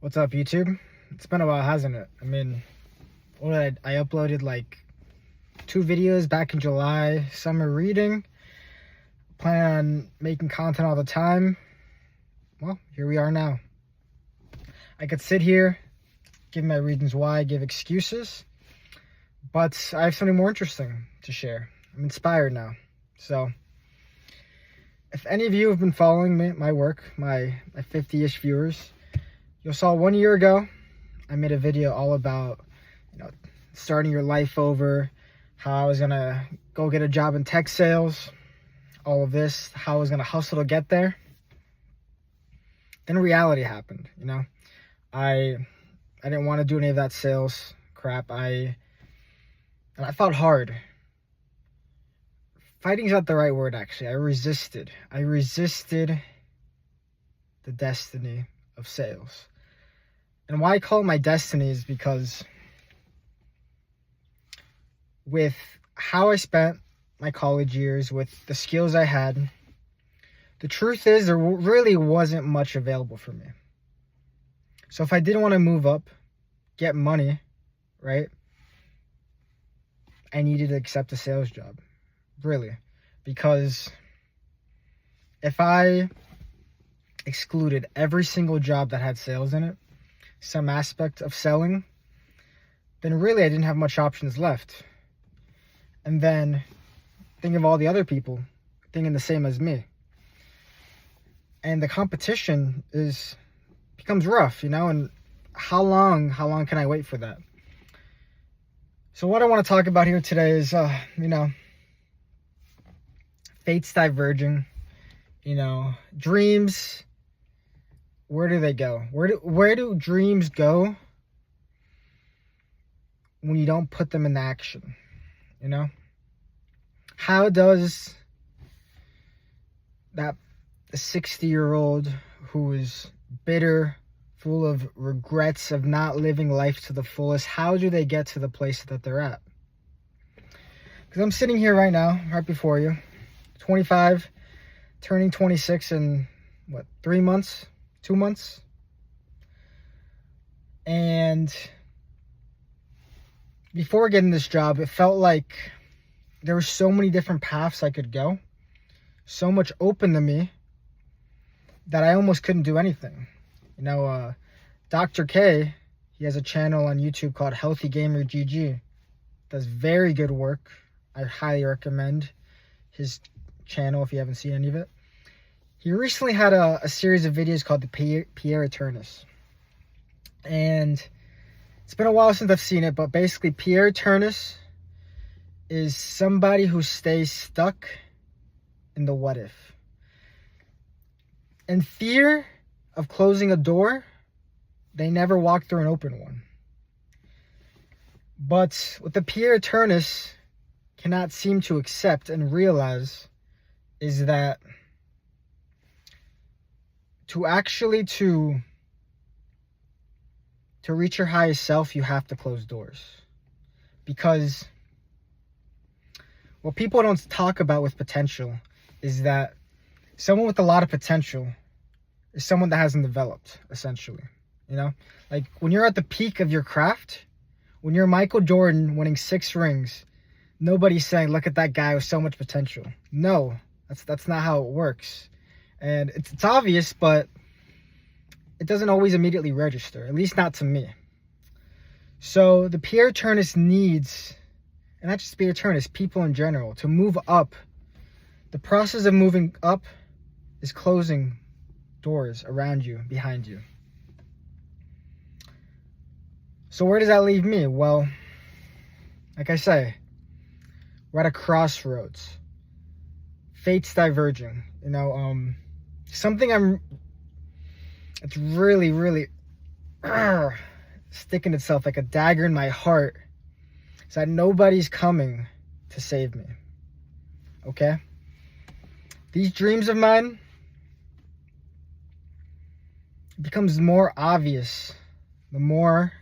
What's up, YouTube? It's been a while, hasn't it? I mean, I uploaded like 2 videos back in July, summer reading. Plan on making content all the time. Well, here we are now. I could sit here, give my reasons why, give excuses, but I have something more interesting to share. I'm inspired now. So, if any of you have been following my work, my 50-ish viewers, you saw 1 year ago, I made a video all about, starting your life over, how I was gonna go get a job in tech sales, all of this, how I was gonna hustle to get there. Then reality happened, I didn't want to do any of that sales crap. And I fought hard. Fighting's not the right word, actually. I resisted the destiny of sales. And why I call it my destiny is because with how I spent my college years, with the skills I had, the truth is there really wasn't much available for me. So if I didn't want to move up, get money, right, I needed to accept a sales job. Really. Because if I excluded every single job that had sales in it, some aspect of selling, then really I didn't have much options left. And then think of all the other people thinking the same as me. And the competition becomes rough, and how long can I wait for that? So what I want to talk about here today is, fates diverging, dreams. Where do they go? Where do dreams go when you don't put them in action? How does the 60-year-old who is bitter, full of regrets of not living life to the fullest, how do they get to the place that they're at? Because I'm sitting here right now, right before you, 25, turning 26 in, 3 months? 2 months? And before getting this job, it felt like there were so many different paths I could go, so much open to me, that I almost couldn't do anything. Dr. K, he has a channel on YouTube called Healthy Gamer GG. Does very good work. I highly recommend his channel if you haven't seen any of it. He recently had a series of videos called the Pierre Eternus. And it's been a while since I've seen it, but basically Pierre Eternus is somebody who stays stuck in the what if. In fear of closing a door, they never walk through an open one. But what the Pierre Eternus cannot seem to accept and realize is that to reach your highest self, you have to close doors. Because what people don't talk about with potential is that someone with a lot of potential is someone that hasn't developed, essentially. Like when you're at the peak of your craft, when you're Michael Jordan winning 6 rings, nobody's saying, look at that guy with so much potential. No, that's not how it works. And it's obvious, but it doesn't always immediately register, at least not to me. So the Pierre Eternus needs, and not just Pierre Eternus, people in general, to move up. The process of moving up is closing doors around you, behind you. So where does that leave me? Well, like I say, we're at a crossroads. Fate's diverging. It's really, really sticking itself like a dagger in my heart. Is that nobody's coming to save me. Okay? These dreams of mine, it becomes more obvious the more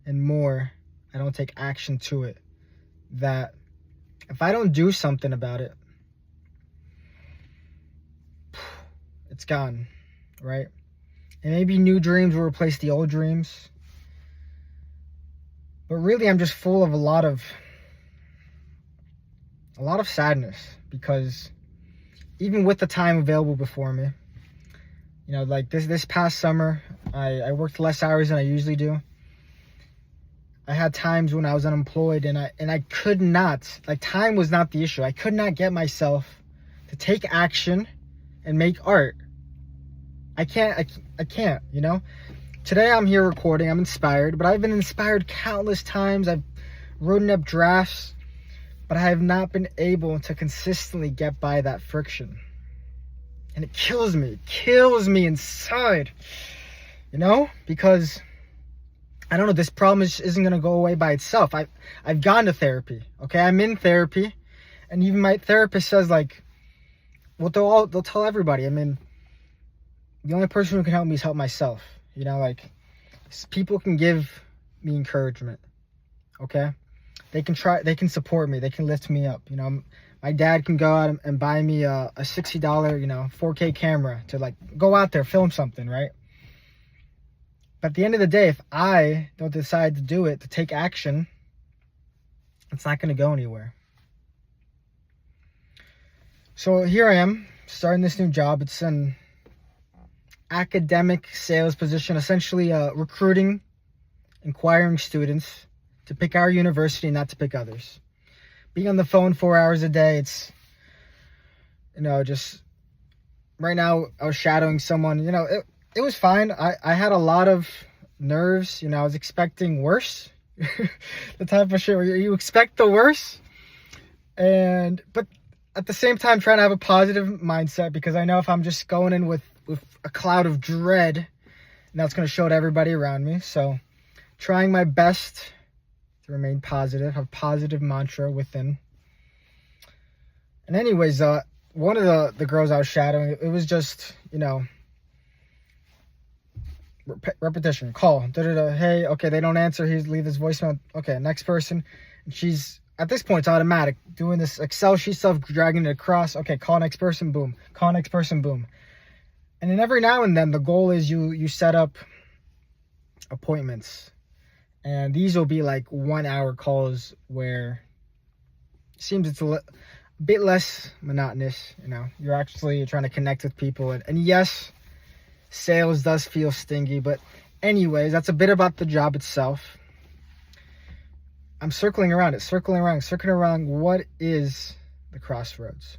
and more I don't take action to it, that if I don't do something about it, it's gone, right? And maybe new dreams will replace the old dreams. But really, I'm just full of a lot of sadness, because even with the time available before me, you know, like this past summer, I worked less hours than I usually do. I had times when I was unemployed, and I could not, like, time was not the issue. I could not get myself to take action and make art. I can't, you know? Today I'm here recording, I'm inspired, but I've been inspired countless times. I've written up drafts, but I have not been able to consistently get by that friction. And it kills me inside, you know? Because, I don't know, this problem isn't going to go away by itself. I've gone to therapy, okay? I'm in therapy, and even my therapist says, like, well, they'll tell everybody. I mean, the only person who can help me is help myself. You know, like, people can give me encouragement, okay? They can support me, they can lift me up. You know, my dad can go out and buy me a $60, you know, 4K camera to, like, go out there, film something, right? But at the end of the day, if I don't decide to do it, to take action, it's not going to go anywhere. So here I am, starting this new job. It's an academic sales position, essentially recruiting, inquiring students to pick our university, not to pick others. Being on the phone 4 hours a day, it's, you know, just right now I was shadowing someone. You know, it was fine. I had a lot of nerves. You know, I was expecting worse. The type of shit where you expect the worst, but at the same time trying to have a positive mindset, because I know if I'm just going in with a cloud of dread, and that's going to show to everybody around me. So trying my best to remain positive, have positive mantra within. And anyways, one of the girls I was shadowing, it was just, you know, repetition, call, hey, okay, they don't answer, he's leave this voicemail, okay, next person. And she's, at this point, it's automatic, doing this Excel sheet stuff, dragging it across, okay, call next person, boom, call next person, boom. And then every now and then, the goal is you set up appointments. And these will be like 1 hour calls where it seems it's a bit less monotonous. You know, you're actually trying to connect with people. And yes, sales does feel stingy. But anyways, that's a bit about the job itself. I'm circling around what is the crossroads.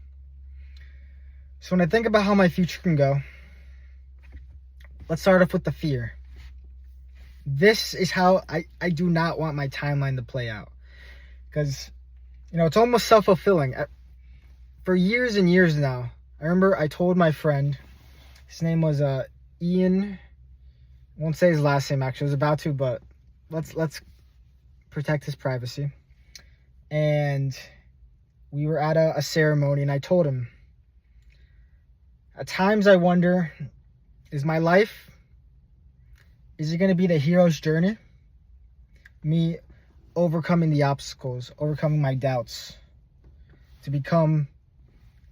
So when I think about how my future can go, let's start off with the fear. This is how I do not want my timeline to play out. Because, you know, it's almost self-fulfilling. For years and years now, I remember I told my friend, his name was Ian, I won't say his last name actually, I was about to, but let's protect his privacy. And we were at a ceremony, and I told him, at times I wonder, is my life, is it going to be the hero's journey? Me overcoming the obstacles, overcoming my doubts, to become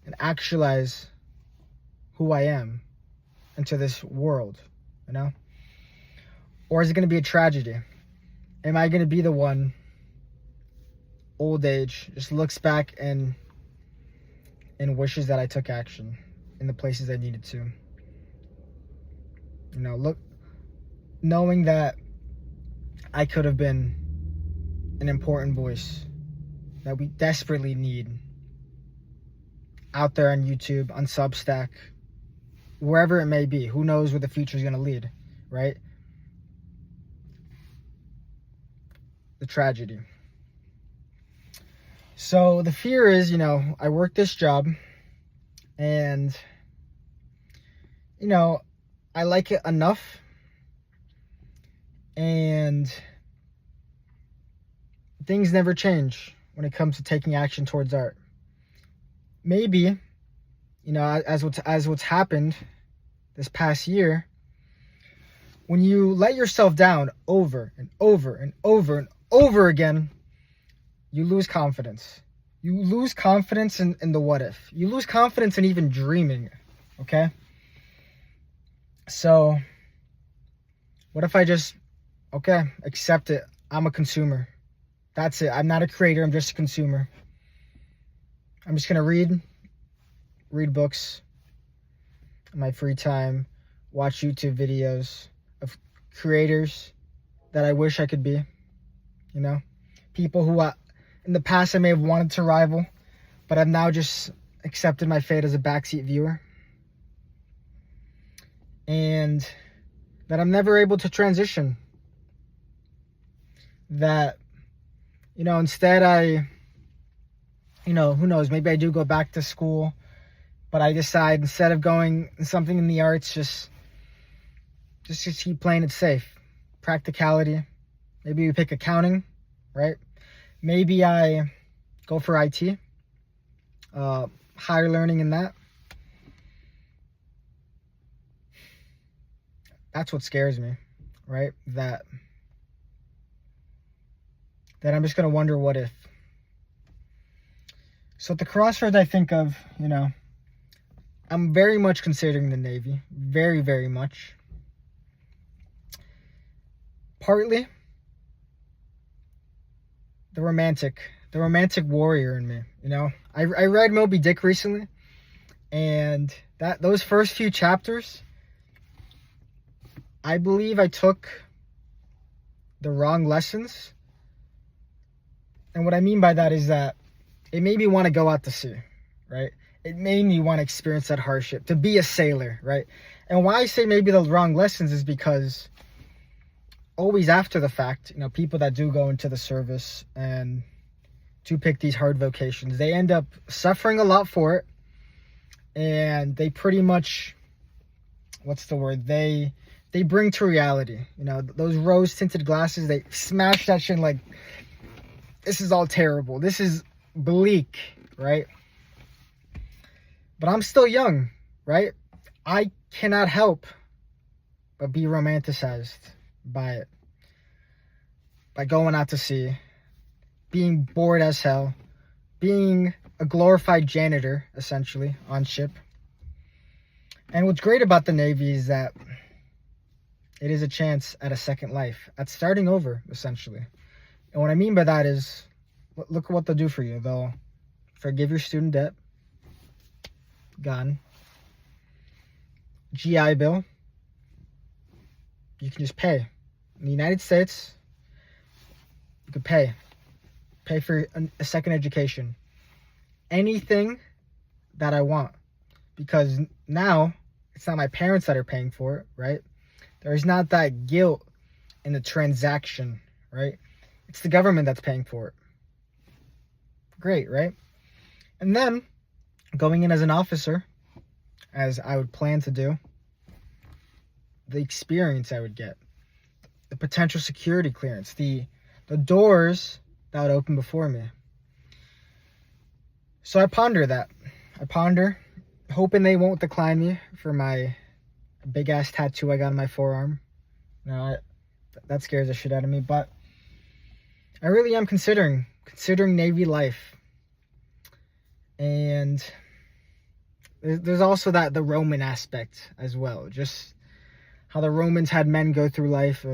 and actualize who I am into this world, you know? Or is it going to be a tragedy? Am I going to be the one, old age, just looks back and wishes that I took action in the places I needed to? You know, knowing that I could have been an important voice that we desperately need out there on YouTube, on Substack, wherever it may be. Who knows where the future is going to lead, right? The tragedy. So the fear is, you know, I work this job, and, you know, I like it enough, and things never change when it comes to taking action towards art. Maybe, you know, as what's happened this past year, when you let yourself down over and over and over and over again, you lose confidence. You lose confidence in the what if. You lose confidence in even dreaming, okay? So What if I just, okay, accept it. I'm a consumer. That's it. I'm not a creator. I'm just a consumer. I'm just going to read books in my free time, watch YouTube videos of creators that I wish I could be, you know, people who in the past I may have wanted to rival, but I've now just accepted my fate as a backseat viewer. And that I'm never able to transition. That, instead who knows, maybe I do go back to school, but I decide instead of going something in the arts, just keep playing it safe. Practicality. Maybe we pick accounting, right? Maybe I go for IT, higher learning in that. That's what scares me, right? That I'm just going to wonder what if. So at the crossroads I think of, I'm very much considering the Navy. Very, very much. Partly the romantic warrior in me, I read Moby Dick recently, and those first few chapters, I believe I took the wrong lessons. And what I mean by that is that it made me want to go out to sea, right? It made me want to experience that hardship, to be a sailor, right? And why I say maybe the wrong lessons is because always after the fact, people that do go into the service and do pick these hard vocations, they end up suffering a lot for it. And they pretty much, they bring to reality, those rose-tinted glasses, they smash that shit like, this is all terrible. This is bleak, right? But I'm still young, right? I cannot help but be romanticized by it. By going out to sea, being bored as hell, being a glorified janitor, essentially, on ship. And what's great about the Navy is that it is a chance at a second life, at starting over, essentially. And what I mean by that is, look at what they'll do for you. They'll forgive your student debt. Gone. GI Bill. You can just pay. In the United States, you could pay. Pay for a second education. Anything that I want. Because now, it's not my parents that are paying for it, right? There's not that guilt in the transaction, right? It's the government that's paying for it. Great, right? And then, going in as an officer, as I would plan to do, the experience I would get, the potential security clearance, the doors that would open before me. So I ponder that. Hoping they won't decline me for my big-ass tattoo I got on my forearm. That scares the shit out of me, but I really am considering Navy life. And there's also the Roman aspect as well. Just how the Romans had men go through life,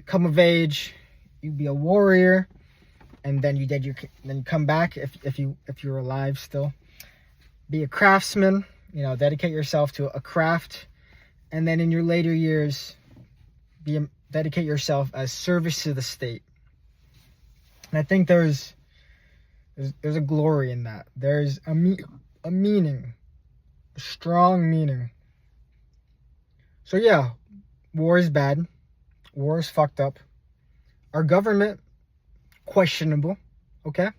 come of age, you'd be a warrior, and then then you come back if you're alive still. Be a craftsman, dedicate yourself to a craft, and then in your later years, dedicate yourself as service to the state. And I think there's a glory in that. There's a meaning, a strong meaning. So yeah, war is bad. War is fucked up. Our government, questionable, okay?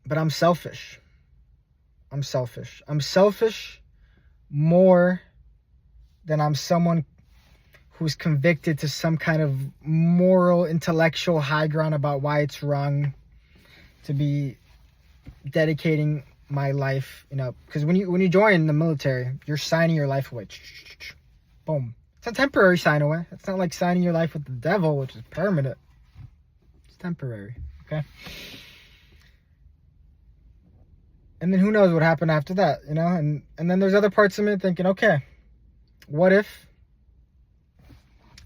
But I'm selfish. I'm selfish more than I'm someone who's convicted to some kind of moral, intellectual high ground about why it's wrong to be dedicating my life, because when you join the military, you're signing your life away. Boom. It's a temporary sign away. It's not like signing your life with the devil, which is permanent. It's temporary, okay? And then who knows what happened after that, you know? And then there's other parts of me thinking, okay, what if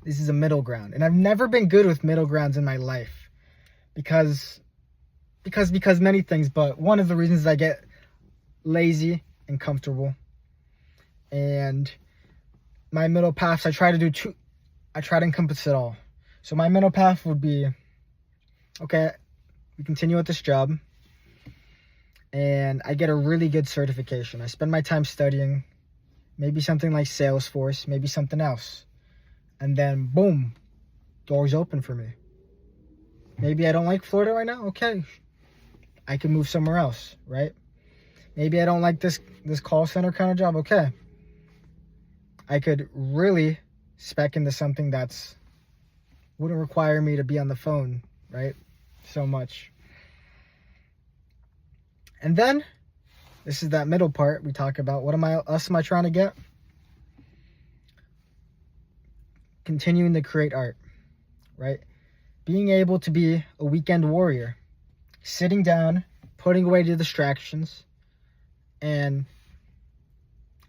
this is a middle ground? And I've never been good with middle grounds in my life because many things, but one of the reasons is I get lazy and comfortable. And my middle paths, I try to encompass it all. So my middle path would be, okay, we continue with this job and I get a really good certification. I spend my time studying, maybe something like Salesforce, maybe something else. And then boom, doors open for me. Maybe I don't like Florida right now. Okay, I can move somewhere else, right? Maybe I don't like this call center kind of job. Okay, I could really spec into something that's wouldn't require me to be on the phone, right? So much. And then this is that middle part we talk about. What am I trying to get? Continuing to create art, right? Being able to be a weekend warrior, sitting down, putting away the distractions, and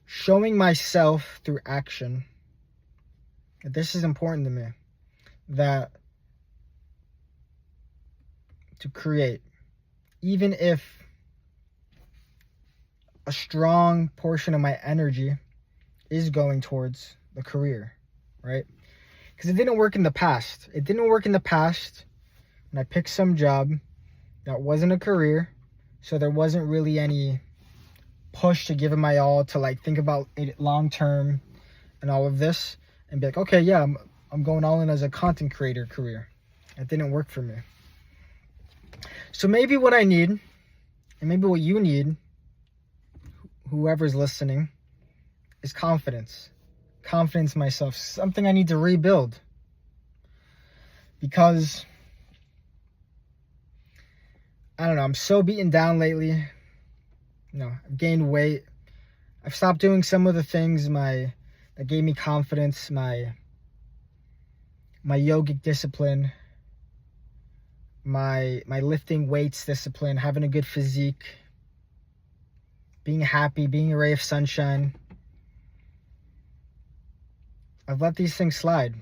showing myself through action that this is important to me, that to create, even if a strong portion of my energy is going towards the career, right? Because it didn't work in the past. It didn't work in the past when I picked some job that wasn't a career, so there wasn't really any push to give it my all, to like think about it long term and all of this and be like, okay, yeah, I'm going all in as a content creator career. It didn't work for me. So maybe what I need, and maybe what you need, whoever's listening, is confidence. Confidence in myself. Something I need to rebuild. Because, I don't know, I'm so beaten down lately. You know, I've gained weight. I've stopped doing some of the things that gave me confidence, my yogic discipline, my lifting weights discipline, having a good physique, being happy, being a ray of sunshine. I've let these things slide.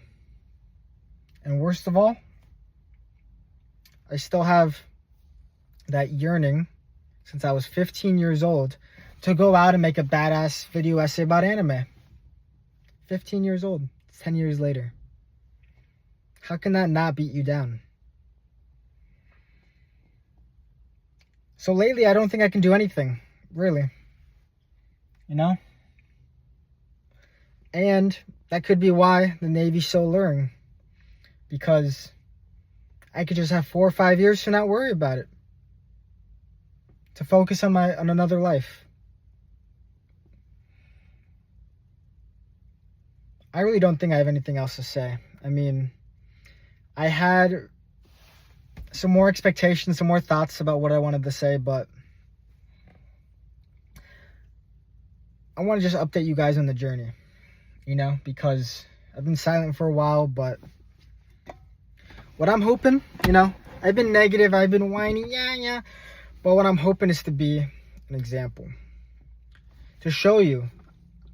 And worst of all, I still have that yearning since I was 15 years old to go out and make a badass video essay about anime. 15 years old. It's 10 years later. How can that not beat you down? So lately, I don't think I can do anything, really. You know? And that could be why the Navy's so alluring. Because I could just have 4 or 5 years to not worry about it. To focus on another life. I really don't think I have anything else to say. I mean, I had some more expectations, some more thoughts about what I wanted to say, but I want to just update you guys on the journey, you know, because I've been silent for a while, but what I'm hoping, you know, I've been negative, I've been whiny, yeah, but what I'm hoping is to be an example, to show you,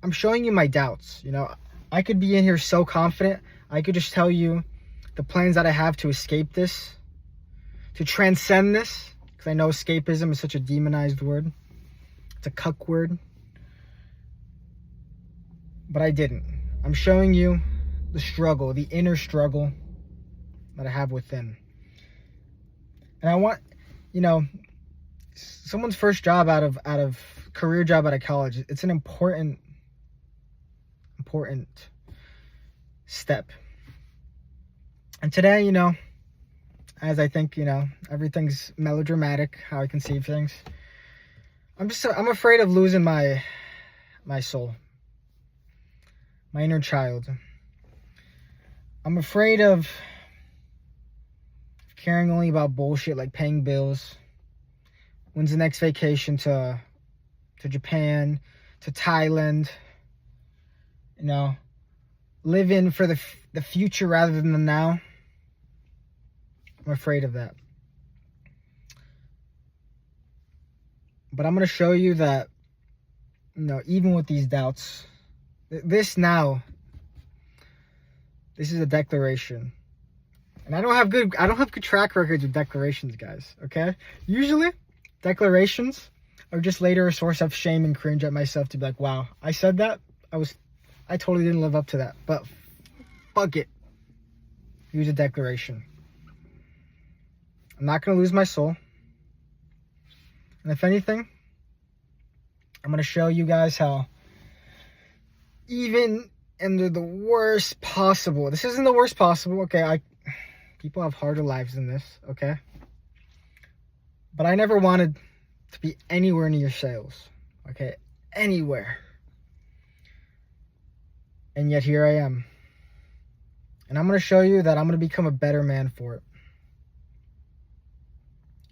I'm showing you my doubts, you know. I could be in here so confident, I could just tell you the plans that I have to escape this, to transcend this, because I know escapism is such a demonized word. It's a cuck word. But I didn't. I'm showing you the struggle, the inner struggle that I have within. And I want, you know, someone's first job out of career job out of college, it's an important step. And today, you know, as I think, you know, everything's melodramatic, how I conceive things, I'm afraid of losing my soul, my inner child. I'm afraid of caring only about bullshit like paying bills. When's the next vacation to Japan, to Thailand? You know, living for the future rather than the now. I'm afraid of that. But I'm going to show you that, you know, even with these doubts, this is a declaration. And I don't have good track records with declarations, guys, okay? Usually, declarations are just later a source of shame and cringe at myself to be like, wow, I said that. I totally didn't live up to that. But fuck it. Use a declaration. I'm not going to lose my soul. And if anything, I'm going to show you guys how even under the worst possible, this isn't the worst possible, okay? People have harder lives than this, okay? But I never wanted to be anywhere near sales, okay? Anywhere. And yet here I am. And I'm going to show you that I'm going to become a better man for it.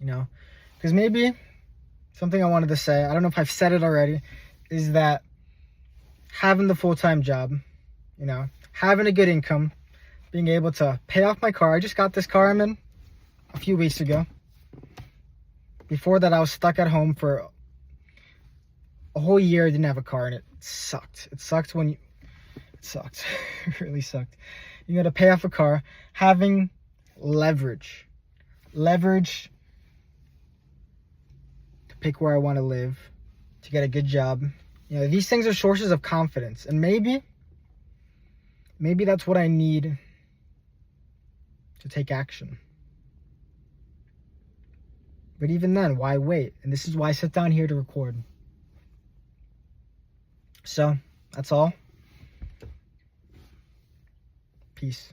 You know? Because maybe something I wanted to say, I don't know if I've said it already, is that having the full-time job, you know, having a good income, being able to pay off my car. I just got this car I'm in a few weeks ago. Before that, I was stuck at home for a whole year. I didn't have a car, and it sucked. It sucked. It really sucked. You got to pay off a car, having leverage to pick where I want to live, to get a good job. You know, these things are sources of confidence, and maybe that's what I need to take action. But even then, why wait? And this is why I sit down here to record. So, that's all. Peace.